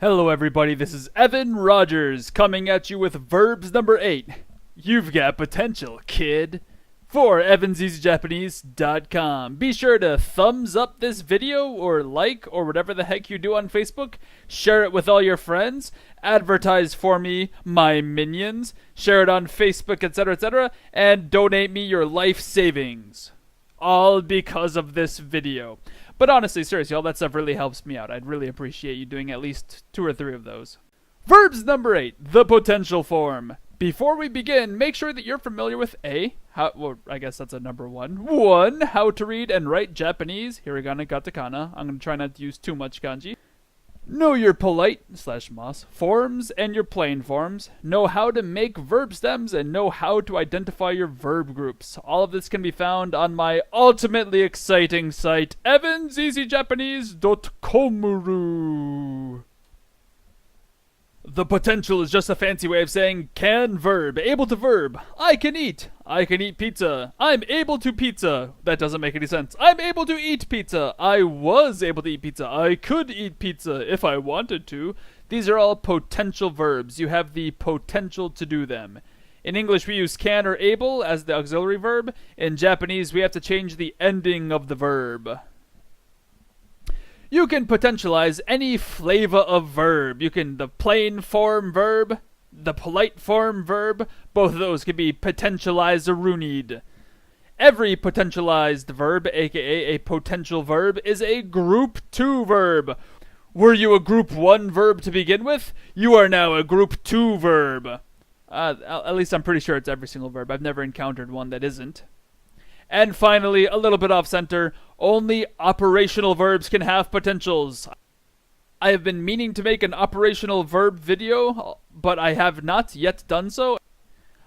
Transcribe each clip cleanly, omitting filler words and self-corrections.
Hello everybody, this is Evan Rogers coming at you with Verbs number 8. You've got potential, kid. For evanseasyjapanese.com. Be sure to thumbs up this video or like or whatever the heck you do on Facebook. Share it with all your friends. Advertise for me, my minions. Share it on Facebook, etc., etc. And donate me your life savings. All because of this video. But honestly, seriously, all that stuff really helps me out. I'd really appreciate you doing at least 2 or 3 of those. Verbs number 8, the potential form. Before we begin, make sure that you're familiar with I guess that's a number 1. 1, how to read and write Japanese, hiragana, katakana. I'm going to try not to use too much kanji. Know your polite / mas forms and your plain forms. Know how to make verb stems and know how to identify your verb groups. All of this can be found on my ultimately exciting site, evanseasyjapanese.com. The potential is just a fancy way of saying can verb, able to verb. I can eat pizza. I'm able to pizza. That doesn't make any sense. I'm able to eat pizza. I was able to eat pizza. I could eat pizza if I wanted to. These are all potential verbs. You have the potential to do them. In English, we use can or able as the auxiliary verb. In Japanese, we have to change the ending of the verb. You can potentialize any flavor of verb. You can the plain form verb, the polite form verb. Both of those can be potentialized or runied. Every potentialized verb, aka a potential verb, is a group 2 verb. Were you a group 1 verb to begin with? You are now a group 2 verb. At least I'm pretty sure it's every single verb. I've never encountered one that isn't. And finally, a little bit off center, only operational verbs can have potentials. I have been meaning to make an operational verb video, but I have not yet done so.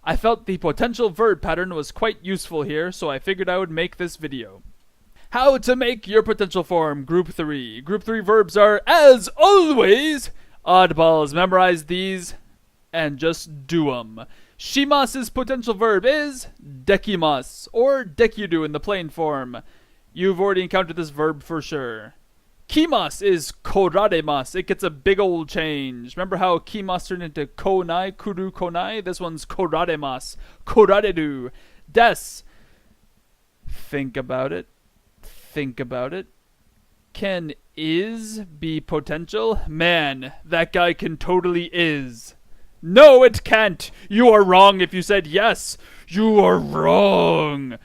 I felt the potential verb pattern was quite useful here, so I figured I would make this video. How to make your potential form, Group 3. Group 3 verbs are, as always, oddballs. Memorize these and just do them. Shimasu' potential verb is dekimasu, or dekiru in the plain form. You've already encountered this verb for sure. Kimasu is koraremasu. It gets a big old change. Remember how kimasu turned into konai, kuru konai? This one's koraremasu, korareru. Des. Think about it. Can is be potential? Man, that guy can totally is. No, it can't. You are wrong if you said yes. You are wrong.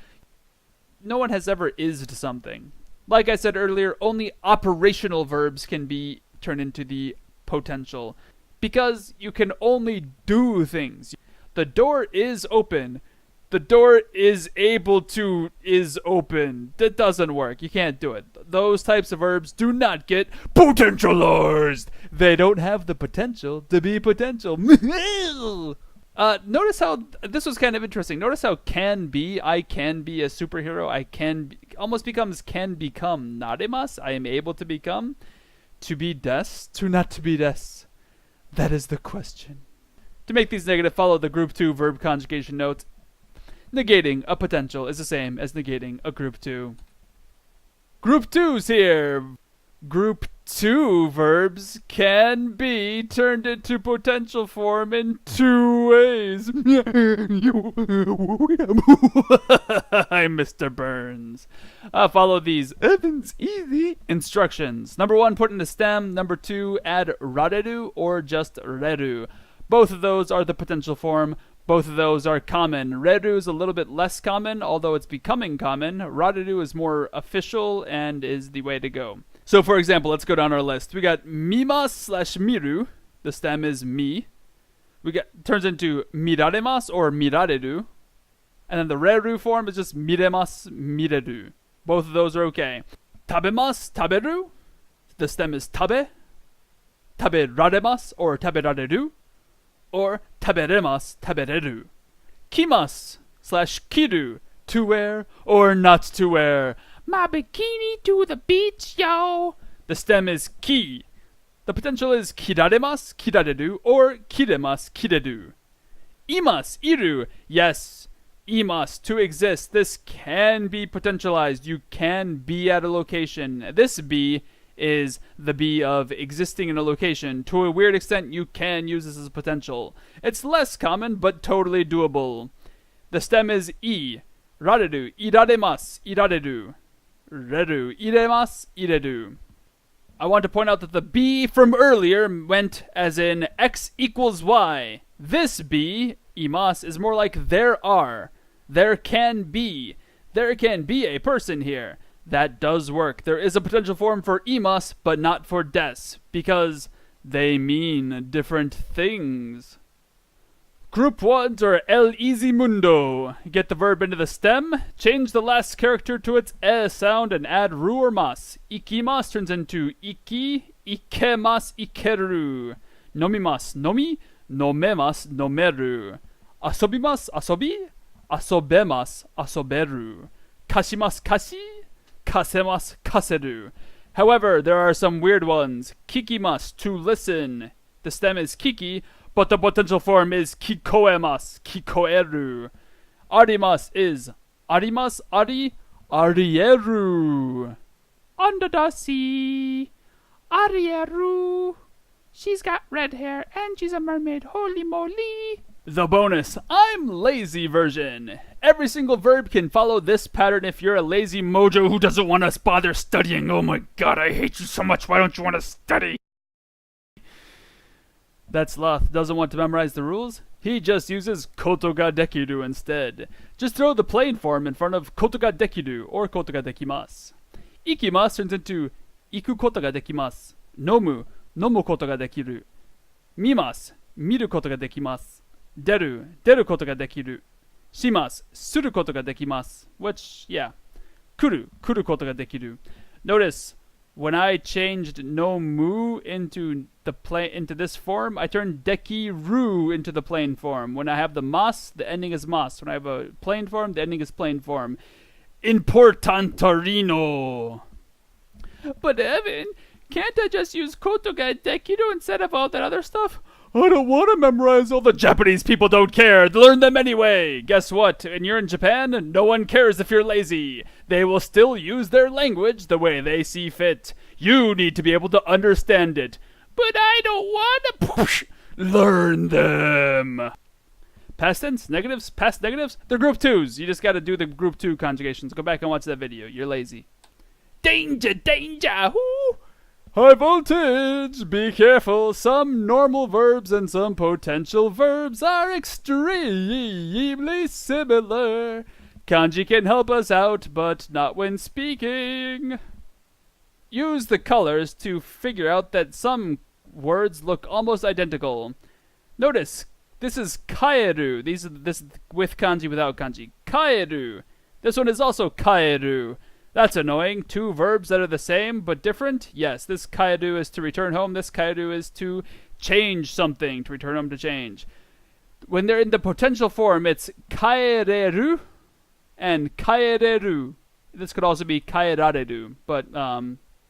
No one has ever ised something. Like I said earlier, only operational verbs can be turned into the potential. Because you can only do things. The door is open. The door is able to is open. That doesn't work. You can't do it. Those types of verbs do not get potentialized. They don't have the potential to be potential. Notice how this was kind of interesting. Notice how can be, I can be a superhero. I can be, almost becomes can become. Naremasu, I am able to become. To be des, to not to be des. That is the question. To make these negative, follow the group 2 verb conjugation notes. Negating a potential is the same as negating a group 2. Group 2's here. Group 2 verbs can be turned into potential form in 2 ways. I'm Mr. Burns. Follow these Evans easy instructions. Number 1, put in the stem. Number 2, add rareru or just reru. Both of those are the potential form. Both of those are common. Reru is a little bit less common, although it's becoming common. Rareru is more official and is the way to go. So, for example, let's go down our list. We got mimasu / miru. The stem is mi. Turns into miraremasu or mirareru. And then the reru form is just miremasu, mireru. Both of those are okay. Tabemasu, taberu. The stem is tabe. Taberaremasu or taberareru. Or taberemasu, tabereru. Kimasu / kiru, to wear or not to wear. My bikini to the beach, yo. The stem is ki. The potential is kiraremasu, kirareru, or kiremasu, kireru. Imasu, iru. Yes, imasu, to exist. This can be potentialized. You can be at a location. This be is the be of existing in a location. To a weird extent, you can use this as a potential. It's less common, but totally doable. The stem is I. Rareru, iraremasu, irareru. Reru, iremasu, ireru. I want to point out that the be from earlier went as in x equals y. This be, imas, is more like there are. There can be. There can be a person here. That does work. There is a potential form for imas, but not for des, because they mean different things. Group 1 or el easy mundo. Get the verb into the stem, change the last character to its e sound, and add ru or mas. Ikimas turns into iki, ikemas, ikeru. Nomimas, nomi, nomemas, nomeru. Asobimas, asobi, asobemas, asoberu. Kashimas, kashi, kasemas, kaseru. However, there are some weird ones. Kikimas, to listen. The stem is kiki, but the potential form is kikoemas, kikoeru. Arimas is arimas, ari, arieru. Under the sea, arieru. She's got red hair and she's a mermaid, holy moly. The bonus, I'm lazy version. Every single verb can follow this pattern if you're a lazy mojo who doesn't want to bother studying. Oh my god, I hate you so much, why don't you want to study? That sloth doesn't want to memorize the rules. He just uses koto ga dekiru instead. Just throw the plain form in front of koto ga dekiru or koto ga dekimasu. Ikimasu turns into iku koto ga dekimasu. Nomu, nomu koto ga dekiru. Mimasu, miru koto ga dekimasu. Deru, deru koto ga dekiru. Shimasu, suru koto ga dekimasu. Which, yeah. Kuru, kuru koto ga dekiru. Notice, when I changed no mu into this form, I turned dekiru into the plain form. When I have the mas, the ending is mas. When I have a plain form, the ending is plain form. Importantorino. But Evan, can't I just use koto ga dekiru instead of all that other stuff? I don't want to memorize all the Japanese people don't care. Learn them anyway. Guess what? When you're in Japan, no one cares if you're lazy. They will still use their language the way they see fit. You need to be able to understand it. But I don't want to learn them. Past tense, negatives, past negatives, they're group 2s. You just got to do the group 2 conjugations. Go back and watch that video. You're lazy. Danger, danger, whoo! High voltage! Be careful! Some normal verbs and some potential verbs are extremely similar. Kanji can help us out, but not when speaking. Use the colors to figure out that some words look almost identical. Notice, this is kaeru. This with kanji, without kanji. Kaeru. This one is also kaeru. That's annoying. 2 verbs that are the same but different? Yes, this kaeru is to return home. This kaeru is to change something, to return home to change. When they're in the potential form, it's kaereru and kaereru. This could also be kaerareru, but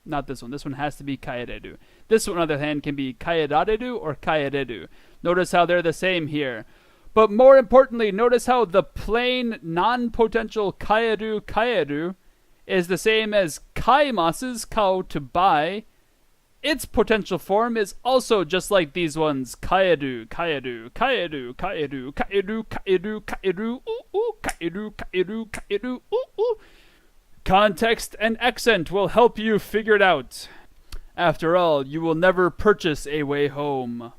not this one. This one has to be kaereru. This one, on the other hand, can be kaerareru or kaereru. Notice how they're the same here. But more importantly, notice how the plain non-potential kaeru is the same as kaimasu's kao, to buy. Its potential form is also just like these ones. Kaeru, kaeru, kaeru, kaeru, kaeru, kaeru, kaeru, ooh, kaeru, kaeru, kaeru, ooh. Context and accent will help you figure it out. After all, you will never purchase a way home.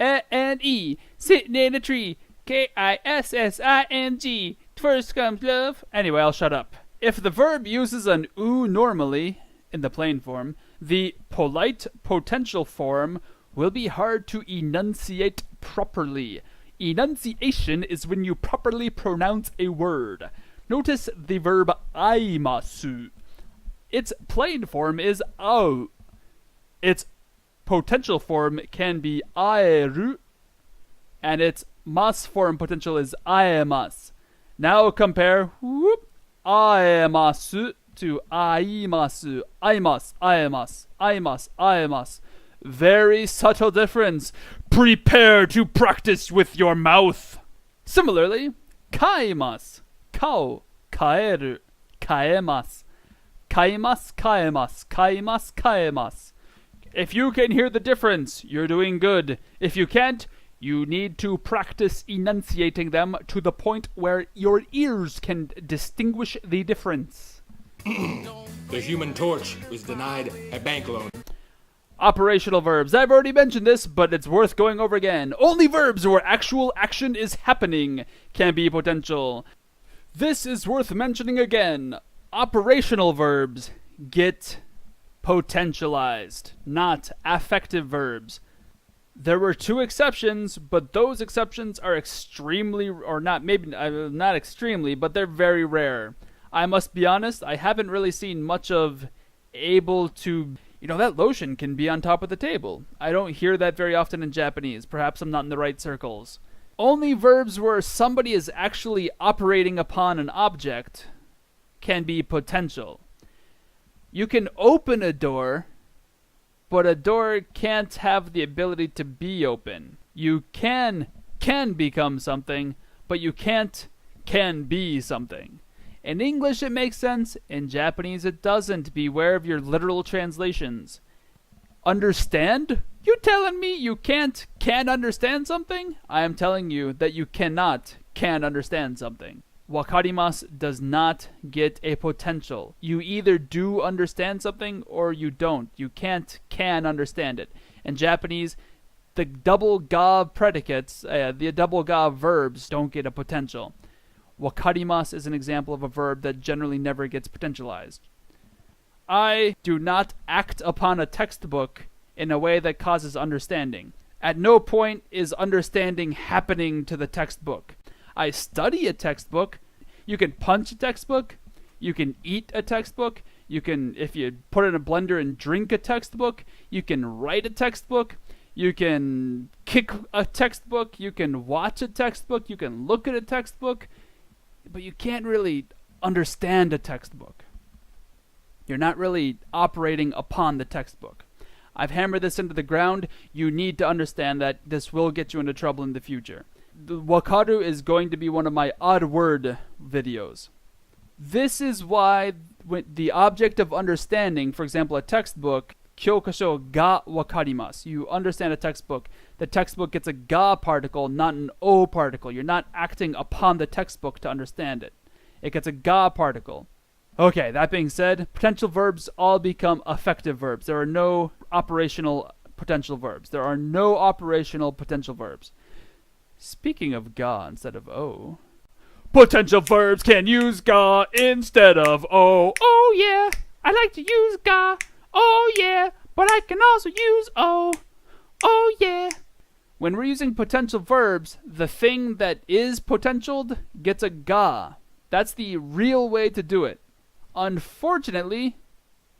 E-N-E, sitting in a tree. K-I-S-S-I-N-G, first comes love. Anyway, I'll shut up. If the verb uses an u normally, in the plain form, the polite potential form will be hard to enunciate properly. Enunciation is when you properly pronounce a word. Notice the verb aimasu. Its plain form is au. Its potential form can be aeru, and its mas form potential is aemas. Now compare aemasu to aimasu. Aimas, aemas, aimas, aemas. Very subtle difference. Prepare to practice with your mouth. Similarly, kaimas, kao, kaeru, kaemas. Kaimasu, kaimasu, kaimasu, kaimasu. If you can hear the difference, you're doing good. If you can't, you need to practice enunciating them to the point where your ears can distinguish the difference. The Human Torch was denied a bank loan. Operational verbs. I've already mentioned this, but it's worth going over again. Only verbs where actual action is happening can be potential. This is worth mentioning again. Operational verbs get potentialized, not affective verbs. There were 2 exceptions, but those exceptions are extremely, or not, maybe not extremely, but they're very rare. I must be honest, I haven't really seen much of able to, that lotion can be on top of the table. I don't hear that very often in Japanese. Perhaps I'm not in the right circles. Only verbs where somebody is actually operating upon an object can be potential. You can open a door, but a door can't have the ability to be open. You can become something, but you can't can be something. In English it makes sense, in Japanese it doesn't. Beware of your literal translations. Understand? You telling me you can understand something? I am telling you that you cannot can understand something. Wakarimasu does not get a potential. You either do understand something or you don't. You can't can understand it. In Japanese, the double ga predicates, the double ga verbs don't get a potential. Wakarimasu is an example of a verb that generally never gets potentialized. I do not act upon a textbook in a way that causes understanding. At no point is understanding happening to the textbook. I study a textbook. You can punch a textbook. You can eat a textbook. You can, if you put it in a blender and drink a textbook. You can write a textbook. You can kick a textbook. You can watch a textbook. You can look at a textbook. But you can't really understand a textbook. You're not really operating upon the textbook. I've hammered this into the ground. You need to understand that this will get you into trouble in the future. The wakaru is going to be one of my odd word videos. This is why when the object of understanding, for example, a textbook, kyokasho ga wakarimasu. You understand a textbook. The textbook gets a ga particle, not an o particle. You're not acting upon the textbook to understand it. It gets a ga particle. Okay, that being said, potential verbs all become affective verbs. There are no operational potential verbs. There are no operational potential verbs. Speaking of ga instead of o, potential verbs can use ga instead of o. Oh yeah, I like to use ga. Oh yeah, but I can also use o. Oh yeah. When we're using potential verbs, the thing that is potentialed gets a ga. That's the real way to do it. Unfortunately,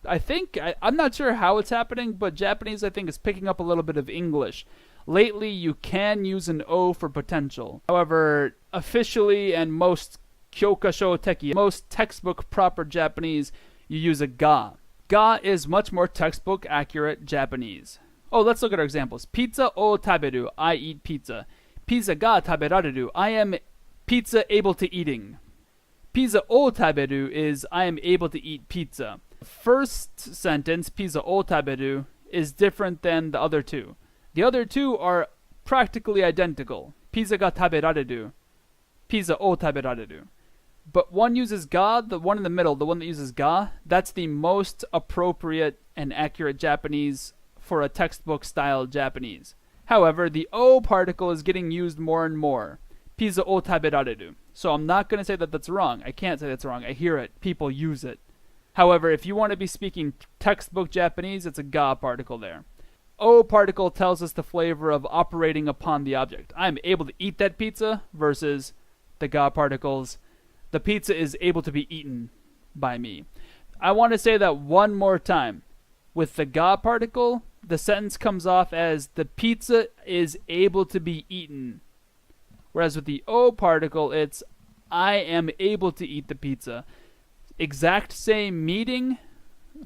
I'm not sure how it's happening, but Japanese, I think, is picking up a little bit of English. Lately, you can use an O for potential. However, officially and most kyokasho teki, most textbook proper Japanese, you use a ga. Ga is much more textbook accurate Japanese. Oh, let's look at our examples. Pizza o taberu, I eat pizza. Pizza ga taberareru, I am pizza able to eating. Pizza o taberu is I am able to eat pizza. First sentence, pizza o taberu, is different than the other two. The other two are practically identical. Pizza ga taberareru, pizza o taberareru. But one uses ga, the one in the middle, the one that uses ga, that's the most appropriate and accurate Japanese for a textbook style Japanese. However, the o particle is getting used more and more. Pizza o taberareru. So I'm not going to say that that's wrong. I can't say that's wrong. I hear it. People use it. However, if you want to be speaking textbook Japanese, it's a ga particle there. O particle tells us the flavor of operating upon the object. I'm able to eat that pizza versus the ga particles. The pizza is able to be eaten by me. I want to say that one more time. With the ga particle, the sentence comes off as the pizza is able to be eaten. Whereas with the O particle, it's I am able to eat the pizza. Exact same meaning.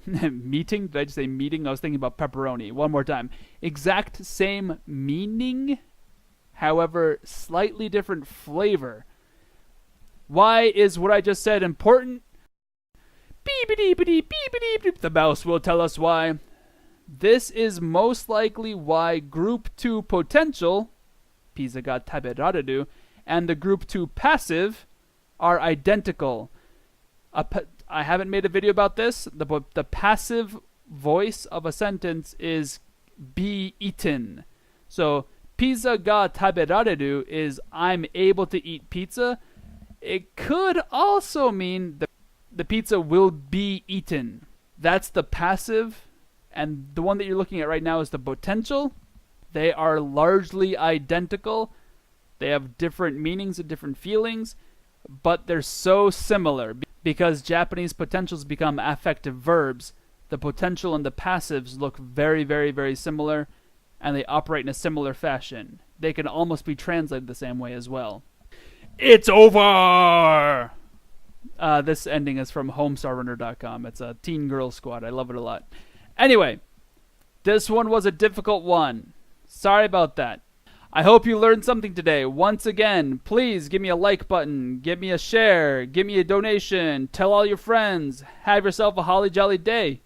Meeting? Did I just say meeting? I was thinking about pepperoni. One more time. Exact same meaning. However, slightly different flavor. Why is what I just said important? Beepity beepity beep. The mouse will tell us why. This is most likely why group 2 potential, Pisa ga taberareru, and the group 2 passive are identical. I haven't made a video about this. The passive voice of a sentence is be eaten. So pizza ga taberareru is I'm able to eat pizza. It could also mean the pizza will be eaten. That's the passive. And the one that you're looking at right now is the potential. They are largely identical. They have different meanings and different feelings, but they're so similar. Because Japanese potentials become affective verbs, the potential and the passives look very, very, very similar, and they operate in a similar fashion. They can almost be translated the same way as well. It's over! This ending is from homestarrunner.com. It's a teen girl squad. I love it a lot. Anyway, this one was a difficult one. Sorry about that. I hope you learned something today. Once again, please give me a like button, give me a share, give me a donation, tell all your friends. Have yourself a holly jolly day.